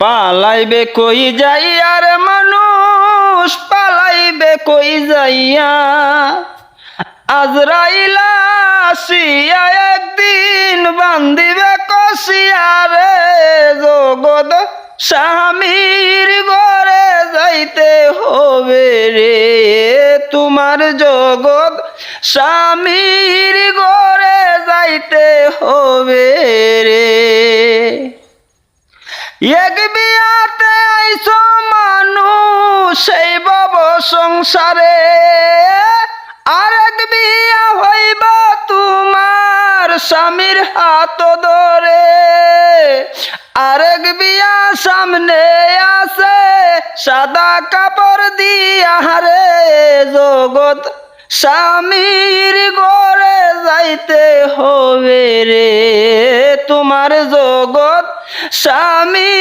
পালাইবে কই যাইয়া রে মানুষ, পালাইবে কই যাইয়া। আজরাইলা আসিয়া একদিন বান্দিবে কষিয়া রে, জগৎ স্বামীর ঘরে যাইতে হবে রে, তোমার জগৎ স্বামীর ঘরে যাইতে হবে রে। এক বিয়াতে আইছো মানুষ সেই ভব সংসারে, আরেক বিয়া হইব তোমার স্বামীর হাত ধরে। আরেক বিয়া সামনে আছে সাদা কাপড় দিয়া রে, জগৎ স্বামীর ঘরে যাইতে হবে রে, তোমার জগৎ স্বামী